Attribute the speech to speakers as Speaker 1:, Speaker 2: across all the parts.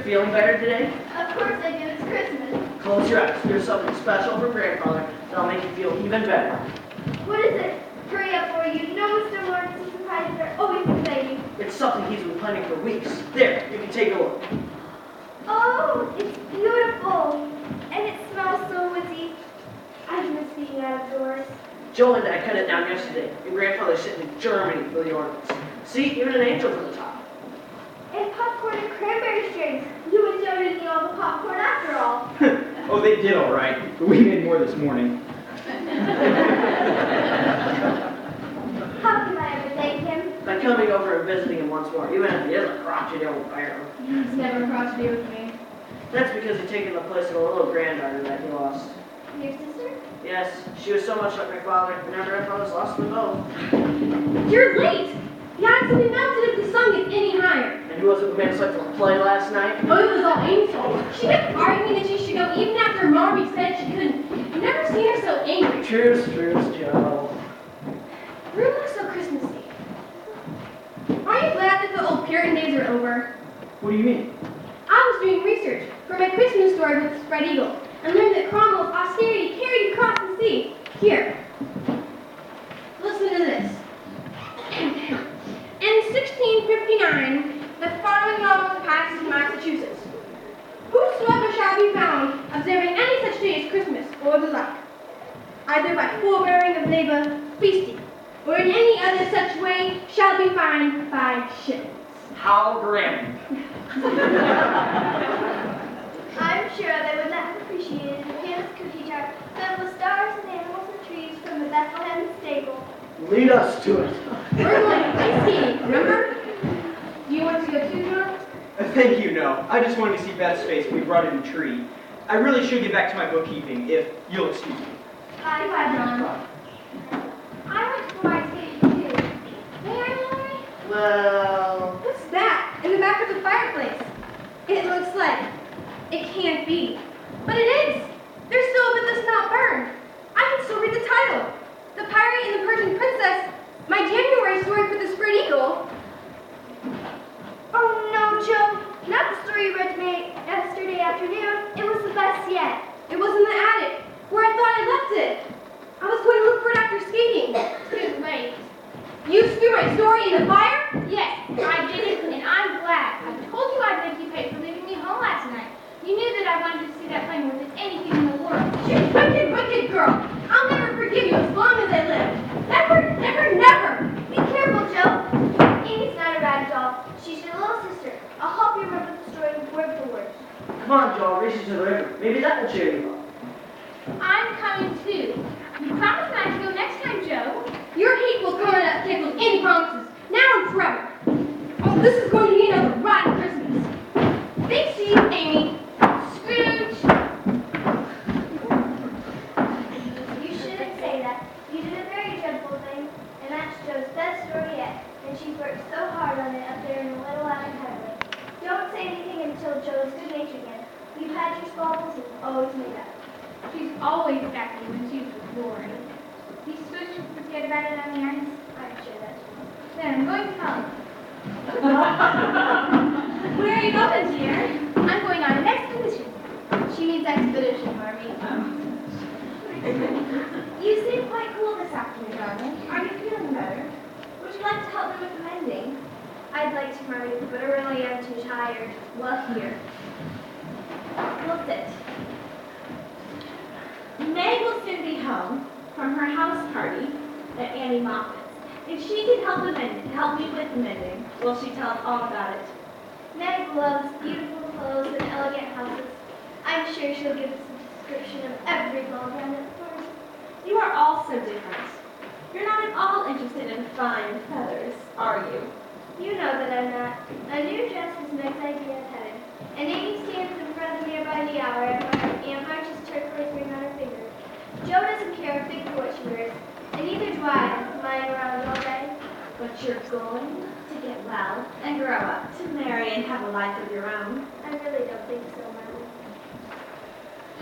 Speaker 1: Feeling better today?
Speaker 2: Of course I do. It's Christmas.
Speaker 1: Close your eyes. There's something special for Grandfather that'll make you feel even better.
Speaker 2: What is it? Hurry up, or you know Mr. Lawrence's surprises are always exciting.
Speaker 1: It's something he's been planning for weeks. There, you can take a look.
Speaker 2: Oh, it's beautiful. And it smells so woodsy. I've missed being out of doors.
Speaker 1: Joel and I cut it down yesterday. Your grandfather's sent in Germany for the ornaments. See, even an angel for the top.
Speaker 2: And popcorn and cranberry strings. You and Joe didn't eat all the popcorn after all.
Speaker 3: Oh, they did all right, but we made more this morning.
Speaker 2: How can I ever thank him?
Speaker 1: By coming over and visiting him once more, even if he is a crotchety old bear.
Speaker 2: He's never crotchety with me.
Speaker 1: That's because he's taken the place of a little granddaughter that he lost.
Speaker 2: Your sister?
Speaker 1: Yes, she was so much like my father, and our grandfathers lost them both.
Speaker 2: You're late! The odds would be melted if the sun gets any higher.
Speaker 1: And who was it who made us late for the play last night?
Speaker 2: Oh, it was all Amy's fault. She kept arguing that she should go even after Mommy said she couldn't. I've never seen her so angry.
Speaker 1: Truce, Joe.
Speaker 2: Room looks so Christmassy. Aren't you glad that the old Puritan days are over?
Speaker 3: What do you mean?
Speaker 2: I was doing research for my Christmas story with the Spread Eagle and learned that Cromwell's austerity carried across the sea. Here. Listen to this. In 1659, the following law was passed in Massachusetts. Whosoever shall be found observing any such day as Christmas or the like, either by forbearing of labor, feasting, or in any other such way, shall be fined 5 shillings.
Speaker 3: How grand.
Speaker 2: I'm sure they would not have appreciated the pianist cookie jar filled with stars and animals and trees from the Bethlehem stable.
Speaker 1: Lead us to it.
Speaker 2: We're going ice skating, remember? Do you want to go too, John?
Speaker 3: Thank you, no. I just wanted to see Beth's face when we brought in the tree. I really should get back to my bookkeeping, if you'll excuse me.
Speaker 2: Hi, John. I went to my skating too. May I, Lori?
Speaker 1: Well,
Speaker 2: What's that in the back of the fireplace? It looks like it can't be, but it is. There's still a bit that's not burned. I can still read the title. The Pirate and the Persian Princess, my January story for the Spread Eagle. Oh no, Joe. Not the story you read to me yesterday afternoon. It was the best yet. It was in the attic, where I thought I left it. I was going to look for it after skating. Too late. You threw my story in the fire? Yes, I did it, and I'm glad. I told you I'd make you pay for leaving me home last night. You knew that I wanted to see that plane more than anything in the world. You wicked, wicked girl! I'll never forgive you as long as I live. Never, never, never! Be careful, Joe. Amy's not a rag doll. She's your little sister. I'll help you remember the story word for word.
Speaker 1: come on, Joel, race you to the river. Maybe that will cheer you up.
Speaker 2: I'm coming too. You promised not to go next time, Joe. Your hateful coconut tickles any promises, now and forever. Oh, this is going to be another rotten Christmas. Thanks to you, Amy. Scrooge.
Speaker 4: You shouldn't say that. You did a very dreadful thing, and that's Joe's best story yet, and she's worked so hard on it up there in the little attic heaven. Don't say anything until Joe's good natured again. You've had your squabbles and always made up.
Speaker 2: She's always acting when she's with Lori. You supposed to forget about it on the ice?
Speaker 4: I'm sure that's
Speaker 2: Then I'm going to tell her. Where are you going, dear? I'm going on an expedition. She means expedition, Marmy.
Speaker 4: You seem quite cool this afternoon, darling.
Speaker 2: Are you feeling better?
Speaker 4: Would you like to help me with the mending? I'd like to, Marmy, but I really am too tired.
Speaker 5: Well, here.
Speaker 4: We'll sit.
Speaker 5: Meg will soon be home from her house party at Annie Moffat's, and she can help me with the mending while she tells all about it.
Speaker 4: Meg loves beautiful clothes and elegant houses. I'm sure she'll give us a description of every ball gown at the party.
Speaker 5: You are all so different. You're not at all interested in fine feathers, are you?
Speaker 4: You know that I'm not. A new dress is Meg's idea of heaven. And Amy stands in front of the mirror by the hour and Aunt March's turquoise ring on her finger. Joe doesn't care a fig for what she wears, and neither do I, lying around all day.
Speaker 5: But you're going to get well and grow up to marry and have a life of your own.
Speaker 4: I really don't think so, Mommy.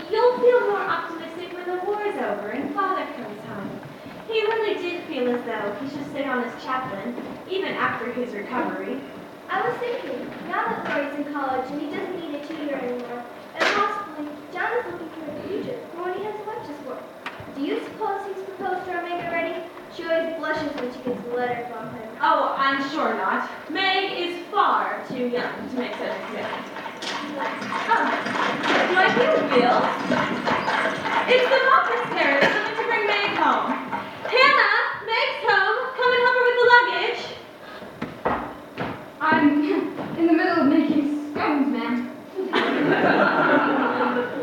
Speaker 5: You'll feel more optimistic when the war is over and Father comes home. He really did feel as though he should stay on as chaplain, even after his recovery.
Speaker 4: I was thinking, now that Lori's in college and he doesn't need a tutor anymore, and possibly John is looking for a future for when he has lunches for. Do you suppose he's proposed to our Meg already? She always blushes when she gets a letter from him.
Speaker 5: Oh, I'm sure not. Meg is far too young to make such a commitment. Oh, do I hear wheels? It's the Moffat's parents coming to bring Meg home. Hannah, Meg's home. Come and help her with the luggage.
Speaker 2: I'm in the middle of making scones, ma'am.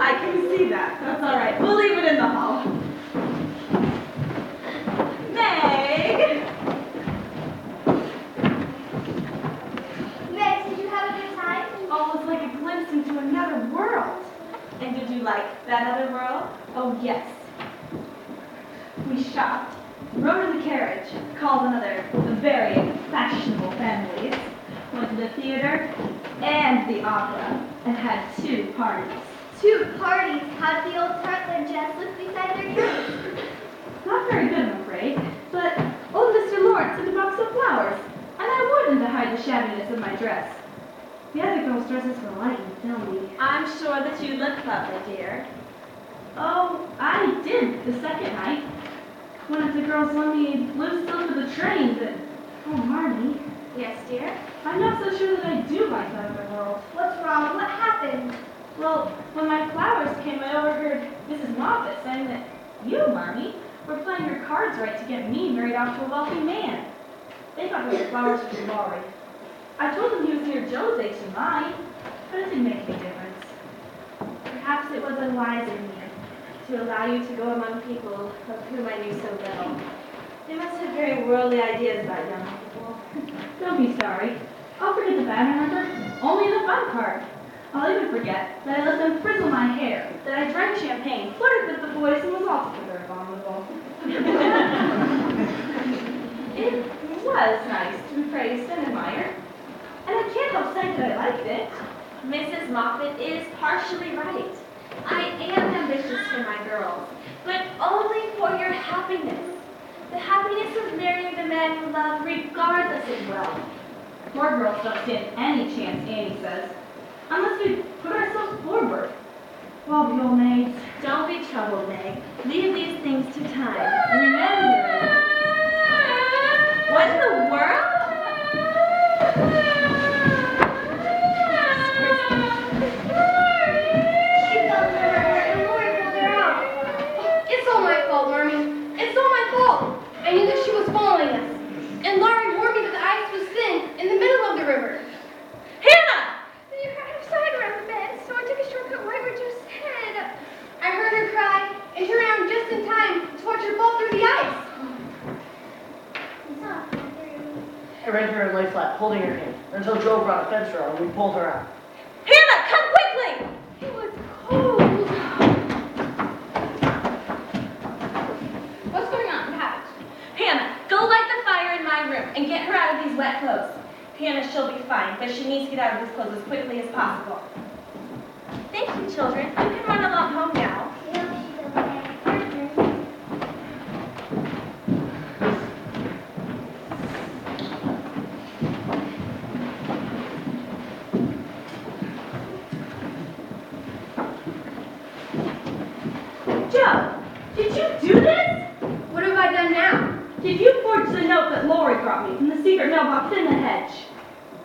Speaker 5: I can see that. That's all right. We'll leave it in the hall. Meg!
Speaker 4: Meg, did you have a good time?
Speaker 5: Oh, it was like a glimpse into another world. And did you like that other world? Oh, yes. We shopped, rode in the carriage, called another very fashionable families, went to the theater and the opera, and had 2 parties.
Speaker 4: 2 parties. How did the old tartler Jess look beside their carriage?
Speaker 5: Not very good, I'm afraid, but old Mr. Lawrence sent a box of flowers, and I wouldn't to hide the shabbiness of my dress. The other girls' dresses were light and filmy. I'm sure that you look lovely, dear. Oh, I did the second night. One of the girls loaned me blue silk of the train, but, oh, Marnie.
Speaker 4: Yes, dear.
Speaker 5: I'm not so sure that I do like that other world.
Speaker 4: What's wrong? What happened?
Speaker 5: Well, when my flowers came, I overheard Mrs. Moffat saying that you, Marnie, were playing your cards right to get me married off to a wealthy man. They thought the flowers were for Laurie. I told them he was near Joe's age and mine, but it didn't make any difference. Perhaps it was unwise in me to allow you to go among people of whom I knew so little. They must have very worldly ideas about young people. Don't be sorry. I'll forget the bad, remember? Only the fun part. I'll even forget that I let them frizzle my hair, that I drank champagne, flirted with the boys, and was altogether abominable. It was nice to be praised and admired, and I can't help saying that I liked it.
Speaker 6: Mrs. Moffat is partially right. I am ambitious for my girls, but only for your happiness. The happiness of marrying the man you love regardless of wealth.
Speaker 5: Poor girls don't stand any chance, Annie says, unless we put ourselves forward. Well, the old maids.
Speaker 6: Don't be troubled, Meg. Leave these things to time. And remember... What in the world?
Speaker 2: She fell in the river and Lori pulled her out. It's all my fault, Marmee. It's all my fault. I knew that she was following us. And Laurie warned me that the ice was thin in the middle of the river.
Speaker 6: Hannah!
Speaker 2: You had her side around the bed, so I took a shortcut right where Joe's head. I heard her cry and turned around just in time to watch her fall through the ice.
Speaker 1: I ran to her and lay flat, holding her hand, until Joe brought a fence around and we pulled her out.
Speaker 6: Hannah, come quickly!
Speaker 2: It was cold. What's going on? What happened?
Speaker 6: Hannah, go light the fire in my room and get her out of these wet clothes. Hannah, she'll be fine, but she needs to get out of these clothes as quickly as possible. Thank you, children. You can run along home now.
Speaker 5: Joe, did you do this?
Speaker 2: What have I done now?
Speaker 5: Did you forge the note that Lori brought me from the secret mailbox in the hedge?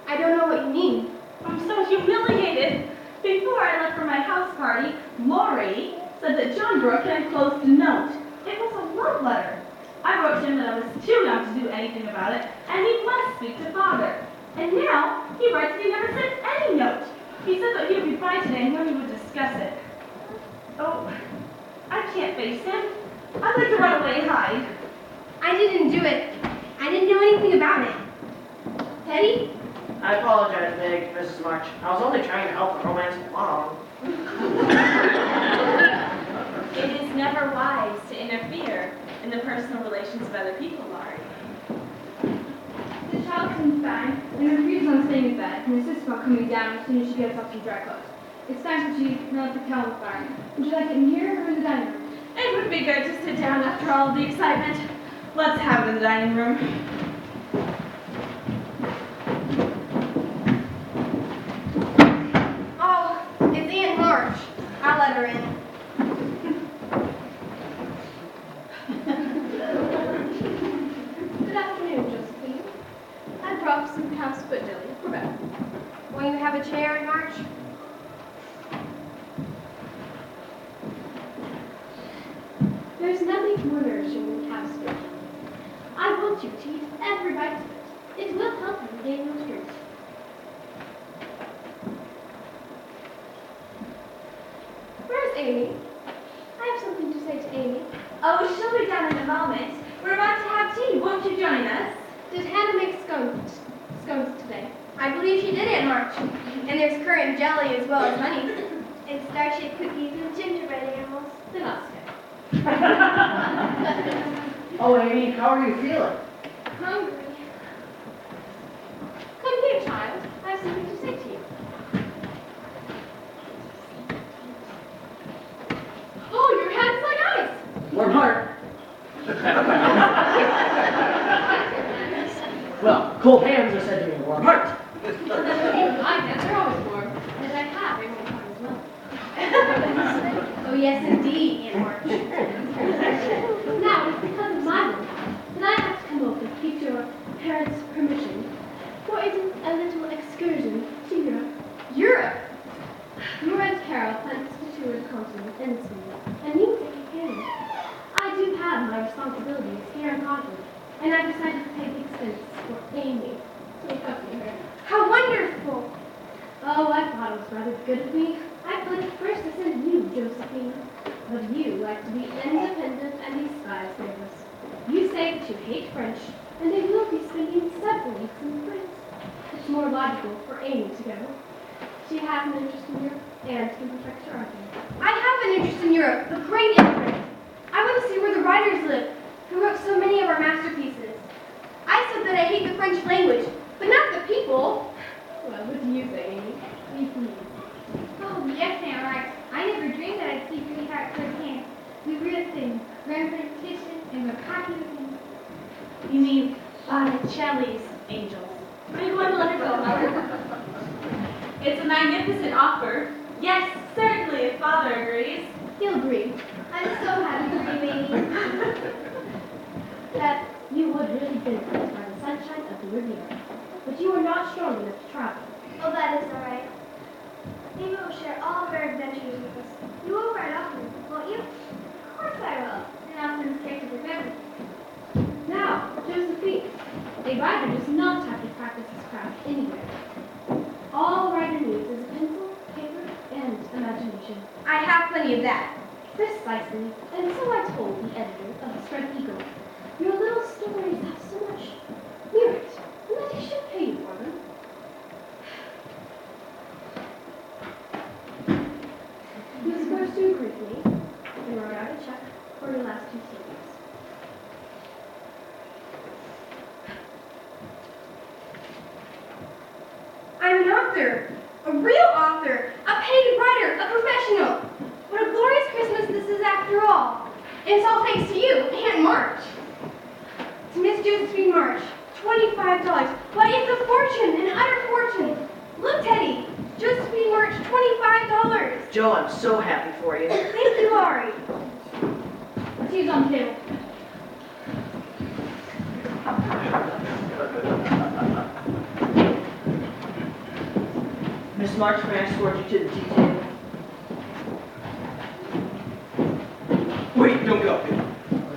Speaker 2: I don't know what you mean.
Speaker 5: I'm so humiliated. Before I left for my house party, Lori said that John Brooke had enclosed a note. It was a love letter. I wrote to him that I was too young to do anything about it, and he must speak to Father. And now, he writes that he never sent any note. He said that he would be by today and when we would discuss it. Oh, I can't face him. I'd like to run away and hide.
Speaker 2: I didn't do it. I didn't know anything about it. Teddy?
Speaker 1: I apologize, Meg, Mrs. March. I was only trying to help the romance along.
Speaker 6: It is never wise to interfere in the personal relations of other people, Laurie.
Speaker 2: The child seems fine and refuses on staying in bed and insists on coming down as soon as she gets off some dry clothes. It's time for tea and let the kettle fire. Would you like it in here or in the dining room?
Speaker 6: It would be good to sit down after all of the excitement. Let's have it in the dining room.
Speaker 2: Oh, it's Aunt March. I'll let her in. Good afternoon, Josephine. I brought some house-foot jelly for Beth. Will you have a chair, Aunt March? There's nothing more nourishing than house-foot jelly. I want you to eat every bite of it. It will help you gain your strength. Where's Amy? I have something to say to Amy.
Speaker 6: Oh, she'll be down in a moment. We're about to have tea. Won't you join us?
Speaker 2: Did Hannah make scones today? I believe she did, Aunt March. And there's currant jelly as well as honey.
Speaker 4: And star-shaped cookies and gingerbread animals.
Speaker 2: Then I'll stay.
Speaker 1: Oh, Amy, how are you feeling?
Speaker 2: Hungry. Come here, child. I have something to say to you. Oh, your hand's like ice.
Speaker 1: Warm heart. Well, cold hands are said to mean a warm heart.
Speaker 2: My hands are always warm. And I have a warm heart as well. Oh, yes, indeed, Aunt March. Now, it's because of my warm heart that I have to come over to keep your parents' permission for a little excursion to Europe. Europe? Your Aunt Carol plans to tour the continent endlessly and means that you can. I do have my responsibilities here in Concord, and I've decided to pay the expense for Amy to accompany her. How wonderful! Oh, I thought it was rather good of me. I planned first to send you, Josephine. But you like to be independent and be skyscrapers. You say that you hate French, and they will be spending several weeks in France. It's more more logical for aiming to go. She has an interest in Europe and can perfect her argument. I have an interest in Europe, a great interest. I want to see where the writers live, who wrote so many of our masterpieces. I said that I hate the French language, but not the people. Well, what do you say, Amy?
Speaker 7: Oh, yes, Aunt March. I never dreamed that I'd see sweetheart firsthand. We read things, grandparents' kitchen, and we're packing things.
Speaker 5: You mean Botticelli's Angels.
Speaker 6: Are you going to let her go, Mother? It's a magnificent offer. Yes, certainly, if Father agrees.
Speaker 2: He'll agree.
Speaker 4: I'm so happy for you, Amy.
Speaker 2: That you would really benefit by the sunshine of the Riviera, but you are not strong enough to travel.
Speaker 4: Oh, that is all right. Amy will share all of our adventures with us. You will ride often, won't you? Of course I will. And I'll send sketches of everything.
Speaker 2: Now, Josephine, a writer does not have to practice his craft anywhere. All a writer needs is a pencil, paper, and imagination. I have plenty of that. Precisely. And so I told the editor of the Striped Eagle. Your little stories have so much merit, and that he should pay you for them. He was forced to agree with me, and wrote out a check for your last 2 series. I'm an author, a real author, a paid writer, a professional. What a glorious Christmas this is after all. And it's all thanks to you, Aunt March. To Miss Josephine March, $25. Why, it's a fortune, an utter fortune. Look, Teddy, Josephine March, $25.
Speaker 1: Joe, I'm so happy for you.
Speaker 2: Thank you, Laurie. She's on the table.
Speaker 1: Miss March, may I escort you to the tea table?
Speaker 3: Wait, don't go.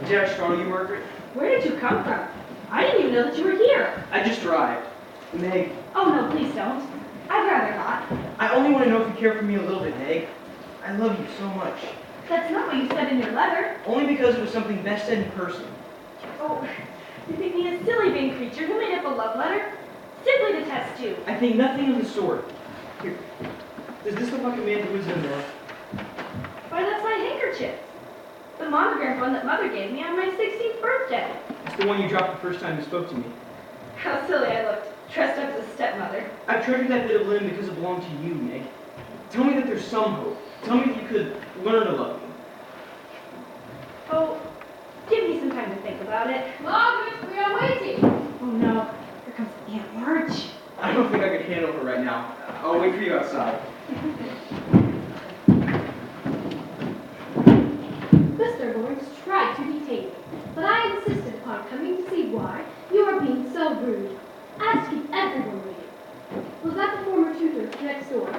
Speaker 3: Did I startle you, Margaret?
Speaker 5: Where did you come from? I didn't even know that you were here.
Speaker 3: I just arrived. Meg,
Speaker 5: Oh no, please don't. I'd rather not.
Speaker 3: I only want to know if you care for me a little bit, Meg. I love you so much.
Speaker 5: That's not what you said in your letter.
Speaker 3: Only because it was something best said in person.
Speaker 5: Oh, you think me a silly vain creature who made up a love letter? Simply to test you.
Speaker 3: I think nothing of the sort. Here, does this look like a man who is in love?
Speaker 5: Why, that's my handkerchief. The monogrammed one that Mother gave me on my 16th birthday.
Speaker 3: It's the one you dropped the first time you spoke to me.
Speaker 5: How silly I looked, dressed up as a stepmother.
Speaker 3: I've treasured that bit of linen because it belonged to you, Meg. Tell me that there's some hope. Tell me that you could learn to love me.
Speaker 5: Oh, give me some time to think about it.
Speaker 2: Margaret, we are waiting.
Speaker 5: Oh no, here comes Aunt March.
Speaker 3: I don't think I could handle her right now. I'll wait for you outside.
Speaker 2: Mr. Lawrence tried to detain me, but I insisted upon coming to see why you are being so rude. As to keep everyone waiting. Was that the former tutor next door?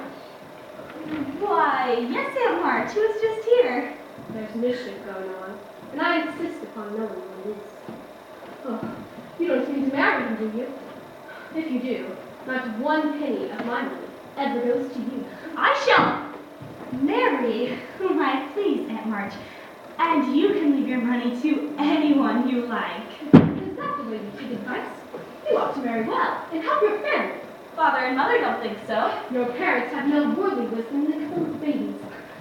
Speaker 6: Why, yes, Aunt March. He was just here.
Speaker 2: There's mischief going on, and I insist upon knowing what it is. Oh, you don't seem to marry him, do you? If you do, not 1 penny of my money ever goes to you.
Speaker 6: I shall marry whom I please, Aunt March. And you can leave your money to anyone you like.
Speaker 2: Is that the way you take advice? You ought to marry well and help your family.
Speaker 6: Father and Mother don't think so.
Speaker 2: Your parents have no worldly wisdom than full of babies.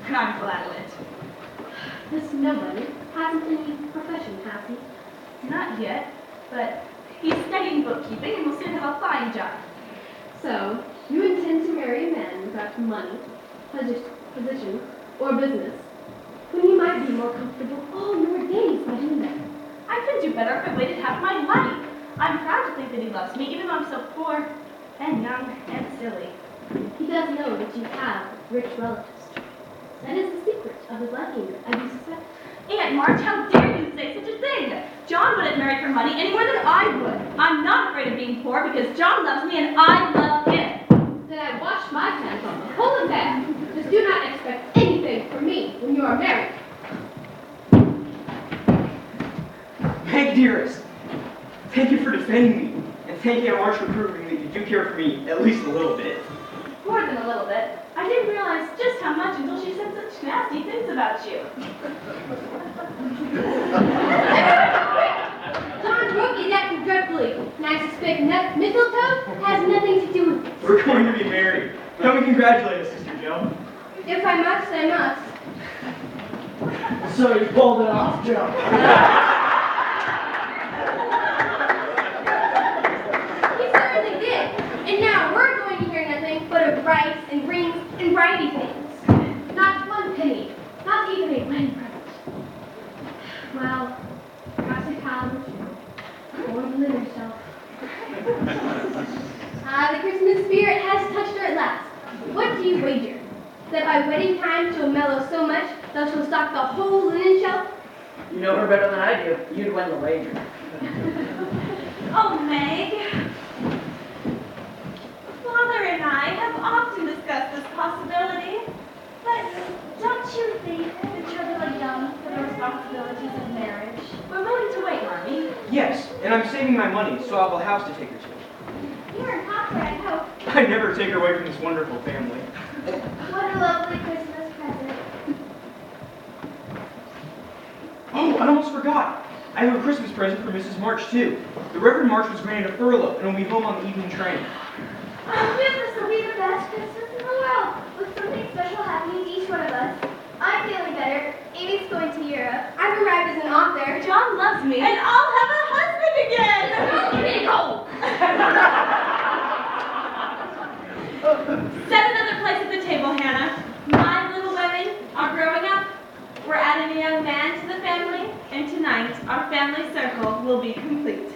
Speaker 6: And I'm glad of it.
Speaker 2: This nobody hasn't any profession, has he?
Speaker 6: Not yet, but he's studying bookkeeping and will soon have a fine job.
Speaker 2: So, you intend to marry a man without money, position, or business, when you might be more comfortable all your days by doing that.
Speaker 6: I could do better if I waited half my money. I'm proud to think that he loves me, even though I'm so poor and young and silly.
Speaker 2: He does know that you have rich relatives. That is the secret of his liking, I do suspect.
Speaker 6: Aunt March, how dare you say such a thing? John wouldn't marry for money any more than I would. I'm not afraid of being poor because John loves me and I love him.
Speaker 2: Then I wash my hands on the whole affair. Just do not expect anything from me when you are married.
Speaker 3: Meg, dearest, thank you for defending me. And thank you, Aunt March, for proving that you do care for me at least a little bit.
Speaker 6: More than a little bit. I didn't realize just how much until she said such nasty things about you.
Speaker 2: John Brooke is acting dreadfully, and I suspect mistletoe has nothing to do with
Speaker 3: We're going to be married. Come and congratulate us, Sister Joe.
Speaker 2: If I must, I must.
Speaker 8: So you pulled it off, Joe.
Speaker 2: He certainly did. And now we're going to hear nothing but of rice and rings and bridey things.
Speaker 7: Not one penny. Not even a wedding present. Well, perhaps a college or the linen shelf.
Speaker 2: Ah, the Christmas spirit has touched her at last. What do you wager? That by wedding time she'll mellow so much that she'll stock the whole linen shelf?
Speaker 8: You know her better than I do. You'd win the wager.
Speaker 6: Oh, Meg. Father and I have often discussed this possibility, but don't you think the children are young for the responsibilities of marriage?
Speaker 5: We're willing to wait, Marmy.
Speaker 3: Yes, and I'm saving my money, so I'll have a house to take her to.
Speaker 4: You're in comfort, I hope.
Speaker 3: I'd never take her away from this wonderful family.
Speaker 4: What a lovely Christmas present.
Speaker 3: Oh, I almost forgot. I have a Christmas present for Mrs. March, too. The Reverend March was granted a furlough and will be home on the evening train.
Speaker 4: Oh, this will be the best Christmas in the world, with something special happening to each one of us. I'm feeling better. Amy's going to Europe.
Speaker 2: I've arrived as an author.
Speaker 6: John loves me. And I'll have a husband again. Set another place at the table, Hannah. My little women are growing up. We're adding a young man to the family, and tonight our family circle will be complete.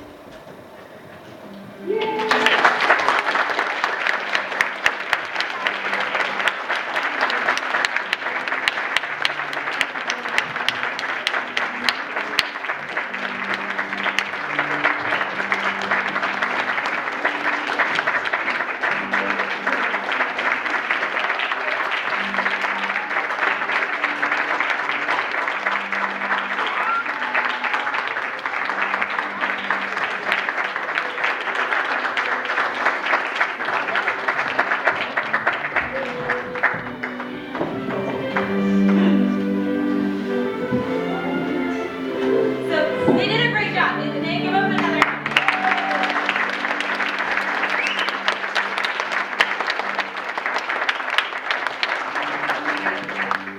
Speaker 6: So they did a great job, didn't they? Give them another.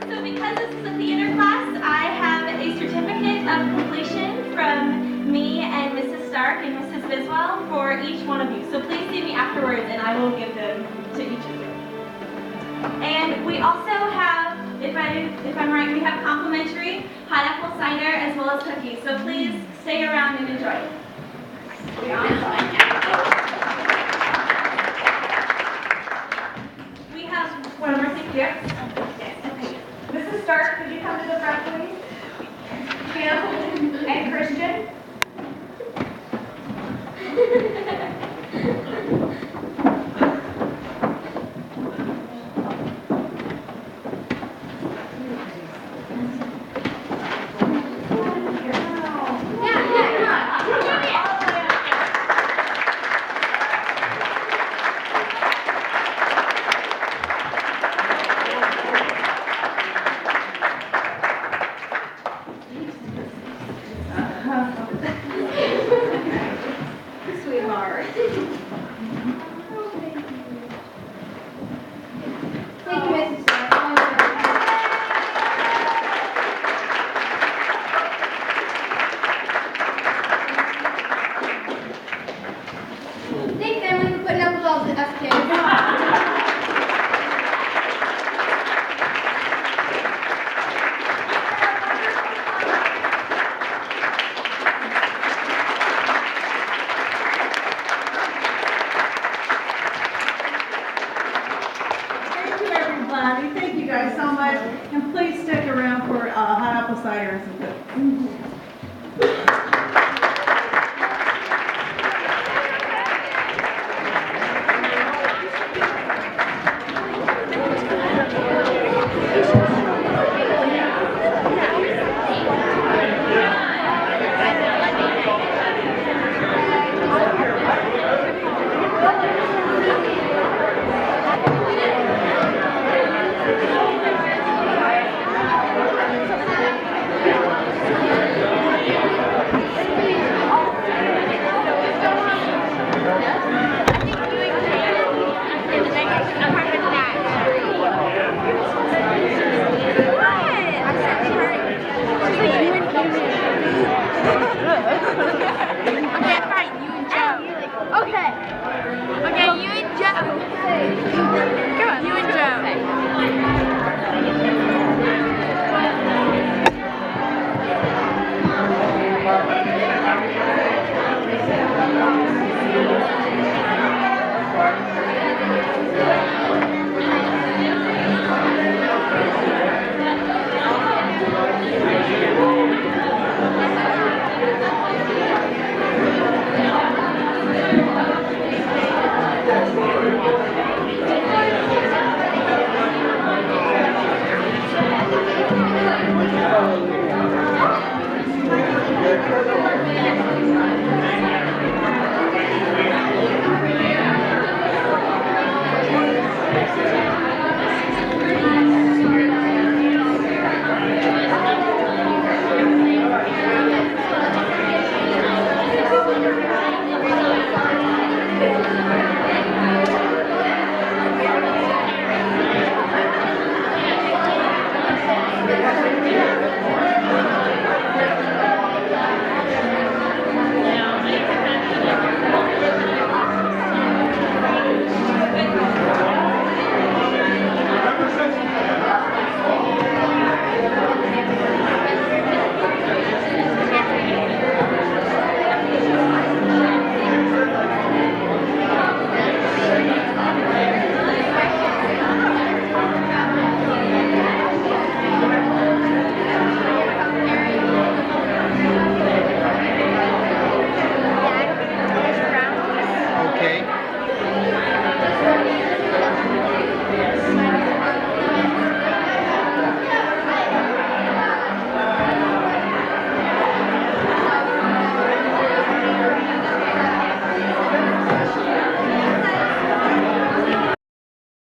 Speaker 6: So because this is a theater class, I have a certificate of completion from me and Mrs. Stark and Mrs. Biswell for each one of you. So please see me afterwards and I will give them to each of you. And we also have, if I'm right, we have complimentary pineapple cider as well as cookies. So please stay around and enjoy it. We have one more thing here.
Speaker 5: Mrs. Stark, could you come to the front, please? Kim and Christian.
Speaker 2: Sweetheart. Thank you, Mrs. Stark. Thanks, Emily, for putting up with all the us kids.
Speaker 9: Thank you, everybody. Thank you guys so much. And please stick around for hot apple cider and some cookies.
Speaker 2: Thank you.